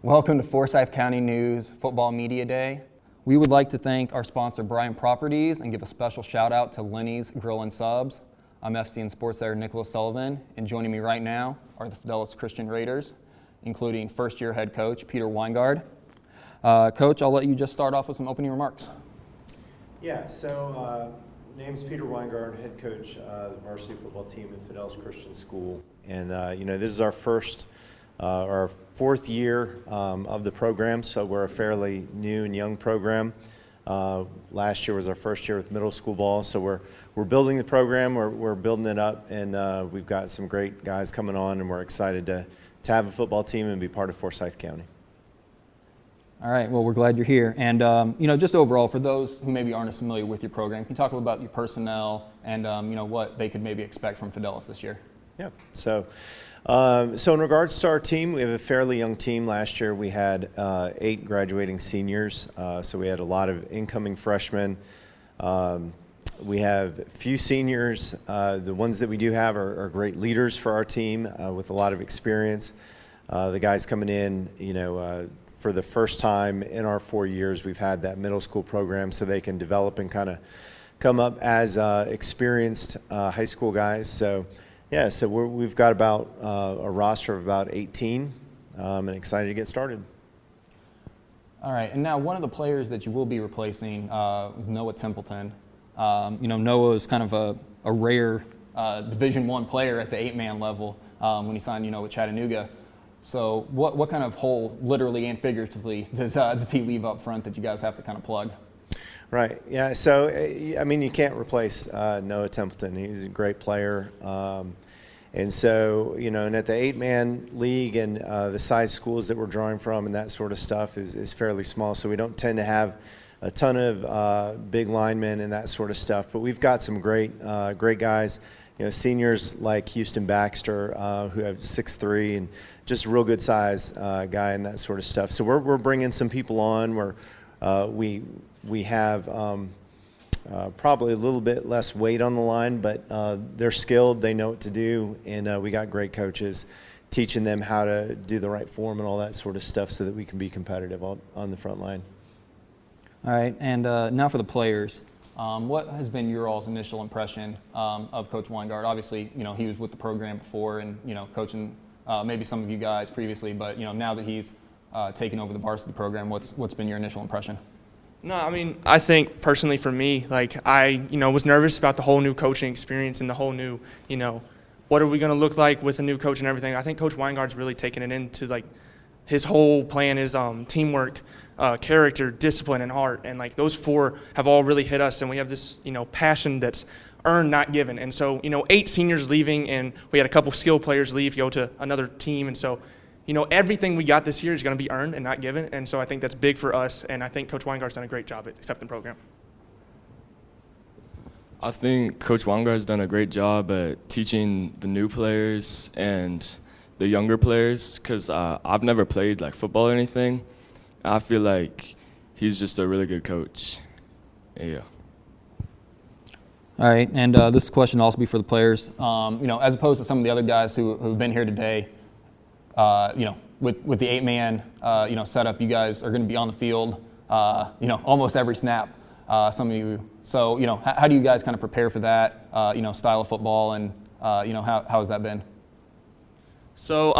Welcome to Forsyth County News Football Media Day. We would like to thank our sponsor, Bryan Properties, and give a special shout out to Lenny's Grill and Subs. I'm FCN Sports Editor Nick Sullivan, and joining me right now are the Fideles Christian Rangers, including first-year head coach Peter Wyngaard. Coach, I'll let you just start off with some opening remarks. Yeah, so name's Peter Wyngaard, head coach of the varsity football team at Fideles Christian School. And, this is our fourth year of the program, so we're a fairly new and young program. Last year was our first year with middle school ball, so we're building the program, we're building it up, and we've got some great guys coming on, and we're excited to have a football team and be part of Forsyth County. All right, well, we're glad you're here. And, just overall, for those who maybe aren't as familiar with your program, can you talk a little about your personnel and, what they could maybe expect from Fideles this year? Yeah, so in regards to our team, we have a fairly young team. Last year we had 8 graduating seniors, so we had a lot of incoming freshmen. We have a few seniors. The ones that we do have are great leaders for our team with a lot of experience. The guys coming in, for the first time in our 4 years, we've had that middle school program so they can develop and kind of come up as experienced high school guys. So we've got about a roster of about 18 and excited to get started. All right, and now one of the players that you will be replacing is Noah Templeton. Noah is kind of a rare Division I player at the 8-man level when he signed, with Chattanooga. So what kind of hole, literally and figuratively, does he leave up front that you guys have to kind of plug? Right. Yeah. So you can't replace Noah Templeton. He's a great player, and so and at the 8-man league and the size schools that we're drawing from and that sort of stuff is fairly small. So we don't tend to have a ton of big linemen and that sort of stuff. But we've got some great guys. Seniors like Houston Baxter, who have 6'3" and just a real good size guy and that sort of stuff. So we're bringing some people on. We have probably a little bit less weight on the line, but they're skilled. They know what to do, and we got great coaches teaching them how to do the right form and all that sort of stuff so that we can be competitive on the front line. All right, and now for the players. What has been your all's initial impression of Coach Wyngaard? Obviously, he was with the program before and, coaching maybe some of you guys previously, but, now that he's taken over the varsity program, what's been your initial impression? No, I think personally for me, I was nervous about the whole new coaching experience and the whole new, what are we going to look like with a new coach and everything. I think Coach Wyngaard's really taken it into, his whole plan is teamwork, character, discipline, and heart. And, those 4 have all really hit us, and we have this, passion that's earned, not given. And so, 8 seniors leaving, and we had a couple skill players leave, go to another team. And so, everything we got this year is going to be earned and not given, and so I think that's big for us, and I think Coach Wyngaard's done a great job at accepting the program. I think Coach Wyngaard's done a great job at teaching the new players and the younger players, because I've never played football or anything. I feel like he's just a really good coach. Yeah. All right, and this question will also be for the players. As opposed to some of the other guys who've been here today, with the 8-man, setup, you guys are going to be on the field, almost every snap, some of you. So, how do you guys kind of prepare for that, style of football, and, how has that been? So,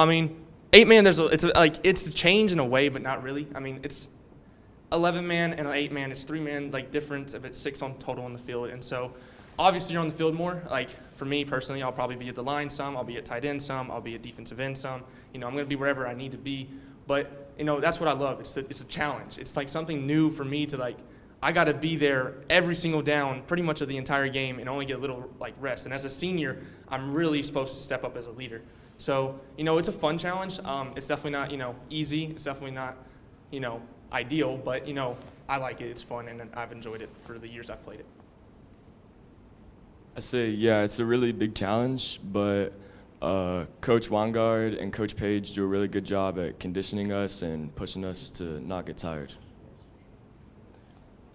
8-man, it's a change in a way, but not really. It's 11-man and an 8-man. It's 3-man, difference if it's 6 on total on the field. And so, obviously, you're on the field more. For me personally, I'll probably be at the line some. I'll be at tight end some. I'll be at defensive end some. I'm going to be wherever I need to be. But, that's what I love. It's a challenge. It's something new for me to, I got to be there every single down pretty much of the entire game and only get a little, rest. And as a senior, I'm really supposed to step up as a leader. So, it's a fun challenge. It's definitely not, easy. It's definitely not, ideal. But, I like it. It's fun, and I've enjoyed it for the years I've played it. I say, yeah, it's a really big challenge, but Coach Wyngaard and Coach Page do a really good job at conditioning us and pushing us to not get tired.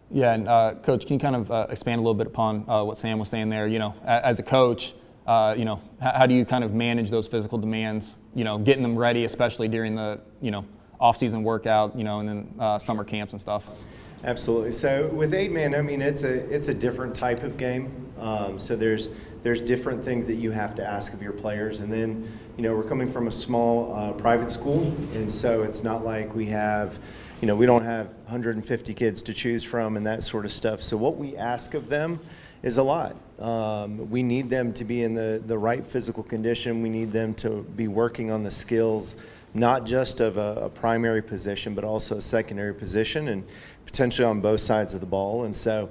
Yeah, and Coach, can you kind of expand a little bit upon what Sam was saying there? As a coach, how do you kind of manage those physical demands? Getting them ready, especially during the off-season workout, and then summer camps and stuff. Absolutely. So with 8-man, I mean, it's a different type of game. So there's different things that you have to ask of your players. And then, we're coming from a small private school, and so it's not like we have, we don't have 150 kids to choose from and that sort of stuff. So what we ask of them is a lot. We need them to be in the right physical condition. We need them to be working on the skills, not just of a primary position, but also a secondary position, and potentially on both sides of the ball. And so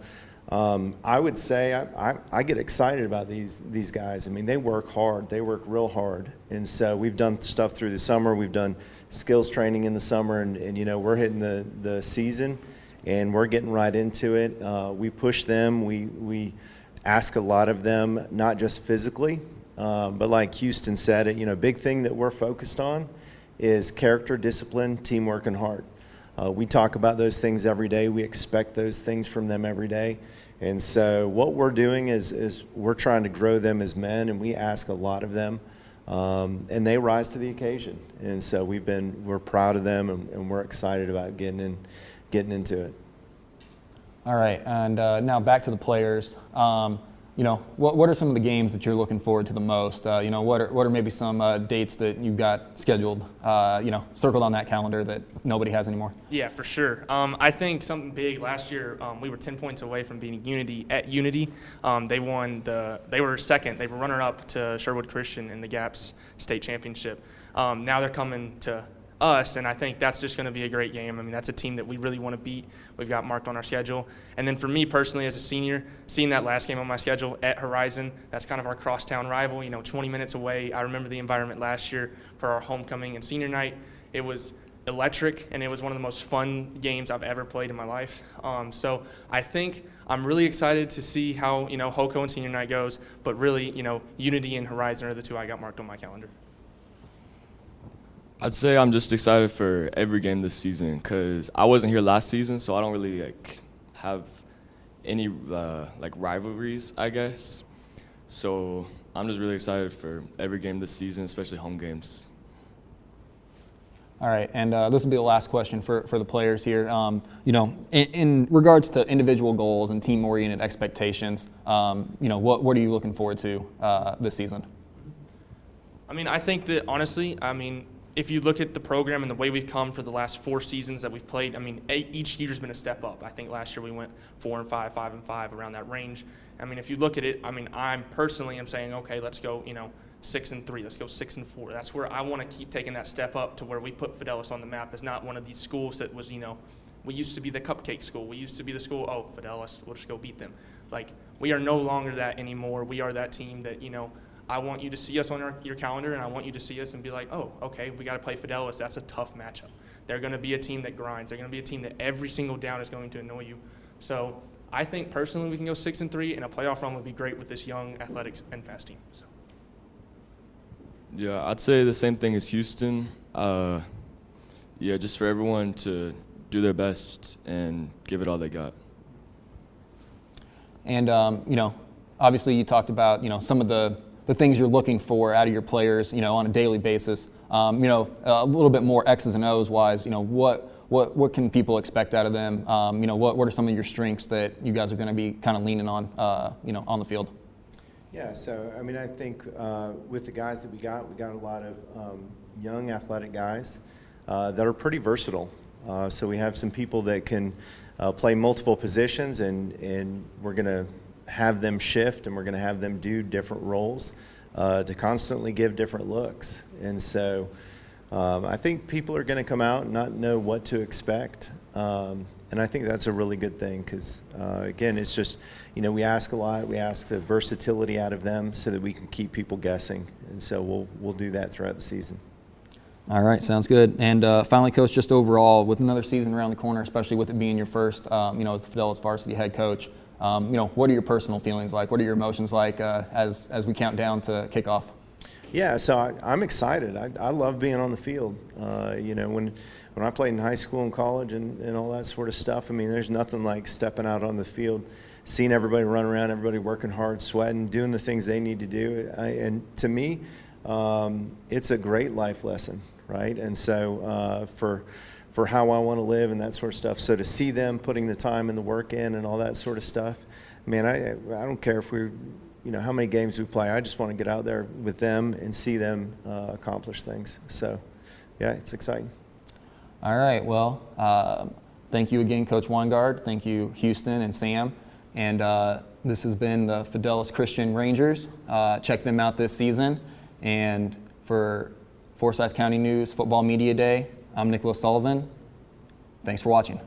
I would say I get excited about these guys. I mean, they work hard. They work real hard. And so we've done stuff through the summer. We've done skills training in the summer, and we're hitting the season, and we're getting right into it. We push them. We ask a lot of them, not just physically, but like Houston said, a big thing that we're focused on is character, discipline, teamwork, and heart. We talk about those things every day. We expect those things from them every day. And so what we're doing is we're trying to grow them as men, and we ask a lot of them, and they rise to the occasion. And so we're proud of them, and we're excited about getting into it. All right, and now back to the players. What are some of the games that you're looking forward to the most? What are maybe some dates that you've got scheduled, circled on that calendar that nobody has anymore? Yeah, for sure. I think something big last year, we were 10 points away from beating Unity at Unity. They were second. They were runner-up to Sherwood Christian in the GAPS state championship. Now they're coming to us, and I think that's just going to be a great game. I mean, that's a team that we really want to beat. We've got marked on our schedule. And then for me personally as a senior, seeing that last game on my schedule at Horizon, that's kind of our crosstown rival, 20 minutes away. I remember the environment last year for our homecoming and senior night. It was electric, and it was one of the most fun games I've ever played in my life. So I think I'm really excited to see how, HOCO and senior night goes, but really, Unity and Horizon are the two I got marked on my calendar. I'd say I'm just excited for every game this season because I wasn't here last season, so I don't really have any rivalries, I guess. So I'm just really excited for every game this season, especially home games. All right, and this will be the last question for the players here. In regards to individual goals and team-oriented expectations, what are you looking forward to this season? I mean, I think that honestly, if you look at the program and the way we've come for the last 4 seasons that we've played, each year's been a step up. I think last year we went 4-5, 5-5, around that range. If you look at it, I'm personally saying, okay, let's go, 6-3, let's go 6-4. That's where I want to keep taking that step up to where we put Fideles on the map as not one of these schools that was, we used to be the cupcake school. We used to be the school, Fideles, we'll just go beat them. We are no longer that anymore. We are that team that, I want you to see us on your calendar, and I want you to see us and be like, oh, okay, we got to play Fideles. That's a tough matchup. They're going to be a team that grinds. They're going to be a team that every single down is going to annoy you. So I think personally we can go 6-3, and a playoff run would be great with this young, athletic, and fast team. So. Yeah, I'd say the same thing as Houston. Just for everyone to do their best and give it all they got. And, obviously you talked about, some of the things you're looking for out of your players, on a daily basis. A little bit more X's and O's wise, what can people expect out of them? What are some of your strengths that you guys are going to be kind of leaning on, on the field? Yeah, so I think with the guys that we got a lot of young athletic guys that are pretty versatile. So we have some people that can play multiple positions, and we're going to have them shift, and we're going to have them do different roles to constantly give different looks. And so I think people are going to come out and not know what to expect. And I think that's a really good thing because, again, it's just, we ask a lot. We ask the versatility out of them so that we can keep people guessing. And so we'll do that throughout the season. All right, sounds good. And finally, Coach, just overall, with another season around the corner, especially with it being your first, as the Fideles varsity head coach, what are your personal feelings like? What are your emotions like as we count down to kickoff? Yeah, so I'm excited. I love being on the field. When I played in high school and college and all that sort of stuff, there's nothing like stepping out on the field, seeing everybody run around, everybody working hard, sweating, doing the things they need to do. And to me, it's a great life lesson. right? And so for how I want to live and that sort of stuff. So to see them putting the time and the work in and all that sort of stuff, man, I don't care if we, how many games we play. I just want to get out there with them and see them accomplish things. So, yeah, it's exciting. All right. Well, thank you again, Coach Wyngaard. Thank you, Houston and Sam. And this has been the Fideles Christian Rangers. Check them out this season. And for Forsyth County News Football Media Day, I'm Nick Sullivan. Thanks for watching.